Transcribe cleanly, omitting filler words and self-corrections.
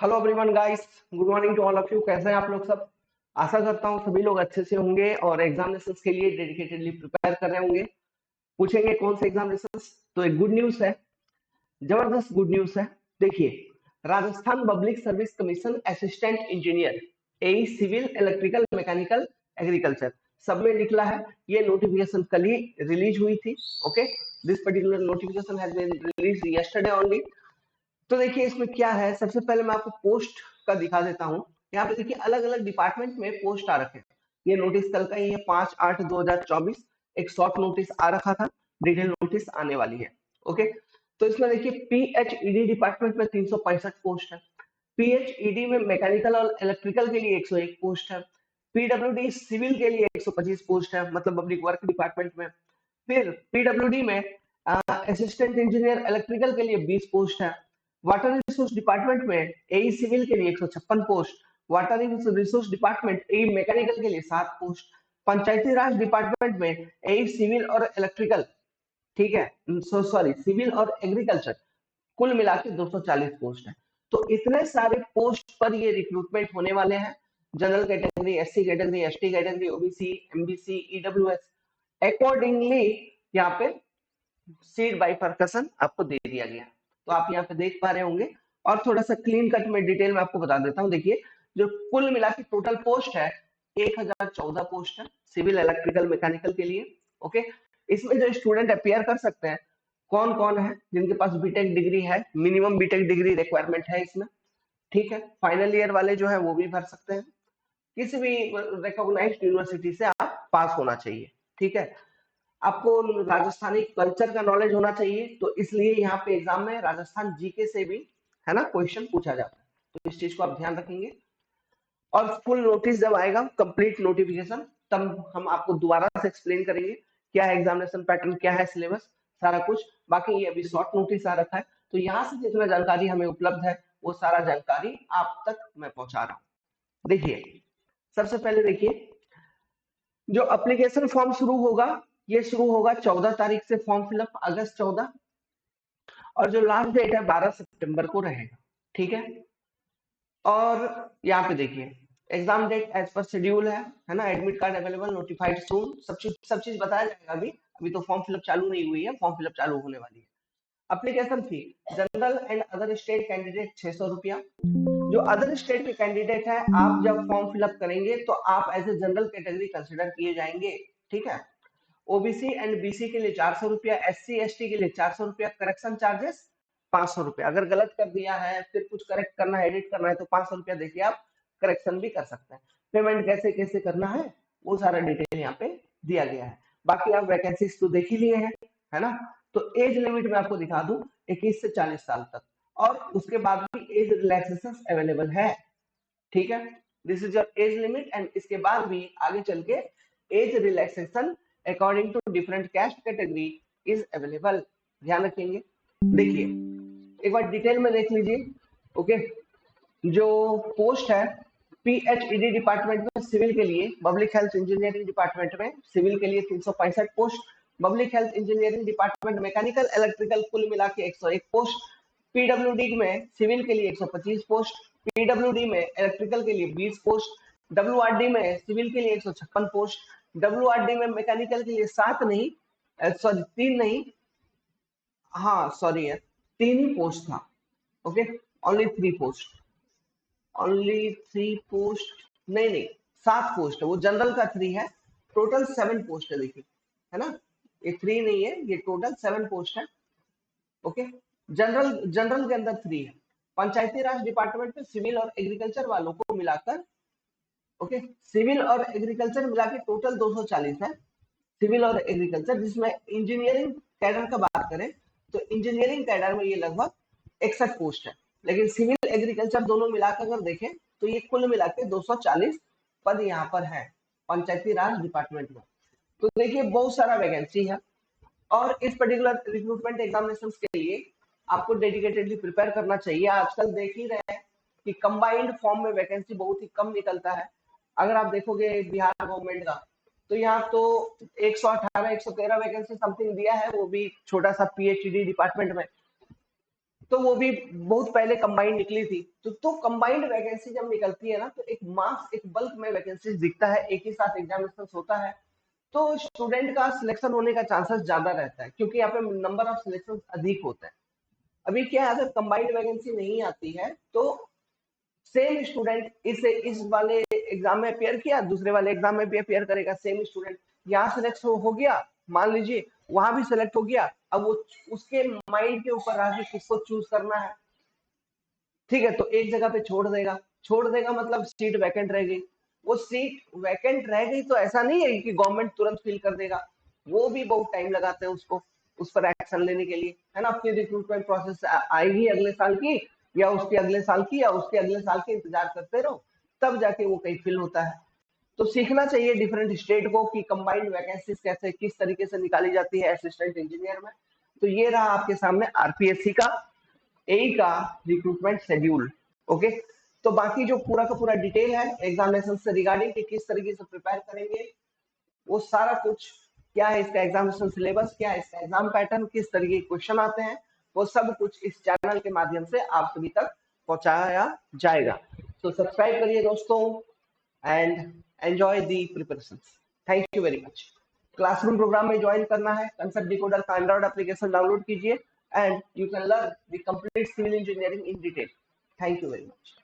Hello everyone guys, good morning to all of you. कैसे हैं आप लोग सब? आशा करता हूँ सभी लोग अच्छे से होंगे और एग्जामिनेशंस के लिए डेडिकेटेडली प्रिपेयर कर रहे होंगे। पूछेंगे कौन से एग्जामिनेशंस, तो एक गुड न्यूज है, जबरदस्त गुड न्यूज है। देखिए, Rajasthan Public Service Commission assistant engineer AE civil electrical mechanical agriculture सब में निकला है। ये नोटिफिकेशन कल ही रिलीज हुई थी। Okay, this particular notification has been release yesterday only. तो देखिए इसमें क्या है, सबसे पहले मैं आपको पोस्ट का दिखा देता हूँ। यहाँ पे देखिए अलग अलग डिपार्टमेंट में पोस्ट आ रखे हैं। ये नोटिस कल का ही है, 5/8/2024। एक शॉर्ट नोटिस आ रखा था, डिटेल नोटिस आने वाली है। ओके, तो इसमें देखिए पीएचईडी डिपार्टमेंट में 365 पोस्ट है। पीएचईडी में मैकेनिकल और इलेक्ट्रिकल के लिए 101 पोस्ट है। पीडब्ल्यूडी सिविल के लिए 125 पोस्ट है, मतलब पब्लिक वर्क डिपार्टमेंट में। फिर पीडब्ल्यूडी में असिस्टेंट इंजीनियर इलेक्ट्रिकल के लिए 20 पोस्ट है। वाटर रिसोर्स डिपार्टमेंट में एई सिविल के लिए 156 पोस्ट। वाटर रिसोर्स डिपार्टमेंट एई मैकेनिकल के लिए 7 पोस्ट। पंचायती राज डिपार्टमेंट में एई सिविल और इलेक्ट्रिकल, ठीक है, सॉरी, सिविल और एग्रीकल्चर, कुल मिला के 240 पोस्ट है। तो इतने सारे पोस्ट पर ये रिक्रूटमेंट होने वाले हैं। General category, SC category, ST category, OBC, MBC, EWS, accordingly यहाँ पे सीट बाइफरकेशन आपको दे दिया गया। तो आप यहाँ पे देख पा रहे होंगे। और थोड़ा सा क्लीन कट में डिटेल में आपको बता देता हूँ। देखिए, जो कुल मिला के टोटल पोस्ट है 1014 पोस्ट है सिविल इलेक्ट्रिकल मैकेनिकल के लिए। ओके, इसमें जो स्टूडेंट अपियर कर सकते हैं कौन कौन है? जिनके पास बीटेक डिग्री है, मिनिमम बीटेक डिग्री रिक्वायरमेंट है इसमें, ठीक है। फाइनल ईयर वाले जो है वो भी भर सकते हैं। किसी भी रिकॉग्नाइज्ड यूनिवर्सिटी से आप पास होना चाहिए, ठीक है। आपको राजस्थानी कल्चर का नॉलेज होना चाहिए, तो इसलिए यहाँ पे एग्जाम में राजस्थान जीके से भी, है ना, क्वेश्चन पूछा जाता है। तो इस चीज को आप ध्यान रखेंगे। और फुल नोटिस जब आएगा, कंप्लीट नोटिफिकेशन, तब हम आपको दोबारा से एक्सप्लेन करेंगे क्या है एग्जामिनेशन पैटर्न, क्या है सिलेबस, सारा कुछ। बाकी ये अभी शॉर्ट नोटिस आ रखा है, तो यहाँ से जितना जानकारी हमें उपलब्ध है वो सारा जानकारी आप तक मैं पहुंचा रहा हूँ। देखिए, सबसे पहले देखिए, जो एप्लीकेशन फॉर्म शुरू होगा, ये शुरू होगा 14 तारीख से फॉर्म फिलअप, अगस्त 14। और जो लास्ट डेट है 12 सितंबर को रहेगा, ठीक है। और यहाँ पे देखिए exam date as per schedule है ना। Admit card available, notified soon, सब चीज बताया जाएगा। अभी अभी तो फॉर्म फिलअप चालू नहीं हुई है, फॉर्म फिलअप चालू होने वाली है। Application fee general and other state candidate 600 रुपया। जो अदर स्टेट के कैंडिडेट है, आप जब फॉर्म फिलअप करेंगे तो आप as a general category consider किए जाएंगे, ठीक है। ओबीसी एंड बीसी के लिए 400 रुपया, एससी एसटी के लिए 400 रुपया, करेक्शन चार्जेस 500 रुपया। अगर गलत कर दिया है, फिर कुछ करेक्ट करना है, एडिट करना है, तो 500 रुपया देके आप करेक्शन भी कर सकते हैं। पेमेंट कैसे कैसे करना है वो सारा डिटेल यहाँ पे दिया गया है। बाकी आप वैकेंसीज तो देख ही लिए हैं, है ना। तो एज लिमिट में आपको दिखा दूं, 21 से 40 साल तक, और उसके बाद भी एज रिलैक्सेशन अवेलेबल है, ठीक है। This is your age limit, and इसके बाद भी आगे चल के age relaxation according to different caste category is available, ध्यान रखेंगे। देखिए एक बार डिटेल में देख लीजिए। ओके, जो पोस्ट है पीएचईडी डिपार्टमेंट में सिविल के लिए, पब्लिक हेल्थ इंजीनियरिंग डिपार्टमेंट में सिविल के लिए 365 post, public health engineering department mechanical electrical कुल मिला के 101 पोस्ट, पीडब्ल्यूडी में सिविल के लिए 125 पोस्ट, पीडब्ल्यूडी में इलेक्ट्रिकल के लिए 20 पोस्ट, डब्ल्यूआरडी में सिविल के लिए 156 पोस्ट, डब्ल्यूआरडी में मैकेनिकल के लिए 7 नहीं, सॉरी 3 नहीं, हाँ सॉरी है, 3 ही पोस्ट था। Okay, only 3 post, only 3 post, नहीं नहीं 7 पोस्ट है, वो जनरल का 3 है, टोटल 7 पोस्ट है। देखिए, है ना, ये 3 नहीं है, ये टोटल 7 पोस्ट है। ओके, जनरल जनरल के अंदर 3 है। पंचायती राज डिपार्टमेंट में सिविल और एग्रीकल्चर वालों को मिलाकर, ओके, सिविल और एग्रीकल्चर मिला के टोटल 240 है, सिविल और एग्रीकल्चर। जिसमें इंजीनियरिंग कैडर का बात करें तो इंजीनियरिंग कैडर में ये लगभग 61 पोस्ट है, लेकिन सिविल एग्रीकल्चर दोनों मिलाकर अगर देखें तो ये कुल मिला के 240 पद यहाँ पर है पंचायती राज डिपार्टमेंट में। तो देखिए बहुत सारा वैकेंसी है, और इस पर्टिकुलर रिक्रूटमेंट एग्जामिनेशन के लिए आपको डेडिकेटेडली प्रिपेयर करना चाहिए। आजकल देख ही रहे हैं कि कंबाइंड फॉर्म में वैकेंसी बहुत ही कम निकलता है। अगर आप देखोगे बिहार गवर्नमेंट का, तो यहाँ तो 118 113 वैकेंसी समथिंग दिया है, वो भी छोटा सा पीएचडी डिपार्टमेंट में। तो वो भी बहुत पहले कंबाइंड निकली थी। तो कंबाइंड वैकेंसी जब निकलती है ना, तो एक मास, एक बल्क में वैकेंसी दिखता है, एक ही साथ एग्जामिनेशन होता है, तो स्टूडेंट का सिलेक्शन होने का चांसेस ज्यादा रहता है, क्योंकि यहाँ पे नंबर ऑफ सिलेक्शन अधिक होता है। अभी क्या है, अगर कंबाइंड वैकेंसी नहीं आती है तो सेम स्टूडेंट इस वाले एग्जाम में अपियर किया, दूसरे वाले एग्जाम में भी अपियर करेगा। सेम स्टूडेंट यहाँ सेलेक्ट हो गया, मान लीजिए वहां भी सेलेक्ट हो गया, अब वो उसके माइंड के ऊपर रहा कि किसको चूज करना है। ठीक है, तो एक जगह पे छोड़ देगा मतलब सीट वैकेंट रह गई। वो सीट वैकेंट रह गई तो ऐसा नहीं है कि गवर्नमेंट तुरंत फिल कर देगा, वो भी बहुत टाइम लगाते हैं उसको, उस पर एक्शन लेने के लिए, है ना। अपनी रिक्रूटमेंट प्रोसेस आएगी अगले साल की, या उसके अगले साल की, या उसके अगले साल के इंतजार करते रहो, तब जाके वो कहीं फिल होता है। तो सीखना चाहिए डिफरेंट स्टेट को कि कंबाइंड वैकेंसीज कैसे, किस तरीके से निकाली जाती है असिस्टेंट इंजीनियर में। तो ये रहा आपके सामने आरपीएससी का ए का रिक्रूटमेंट शेड्यूल। ओके, तो बाकी जो पूरा का पूरा डिटेल है एग्जामिनेशन से रिगार्डिंग कि किस तरीके से प्रिपेयर करेंगे, वो सारा कुछ, क्या है इसका एग्जामिनेशन सिलेबस, क्या है इसका एग्जाम पैटर्न, किस तरीके के क्वेश्चन आते हैं, वो सब कुछ इस चैनल के माध्यम से आप सभी तक पहुंचाया जाएगा। तो सब्सक्राइब करिए दोस्तों and enjoy the preparation. Thank you very much. Classroom programme में ज्वाइन करना है, कंसेप्ट डिकोडर का एंड्रॉइड एप्लीकेशन डाउनलोड कीजिए and you can learn the complete civil engineering in detail. Thank you very much.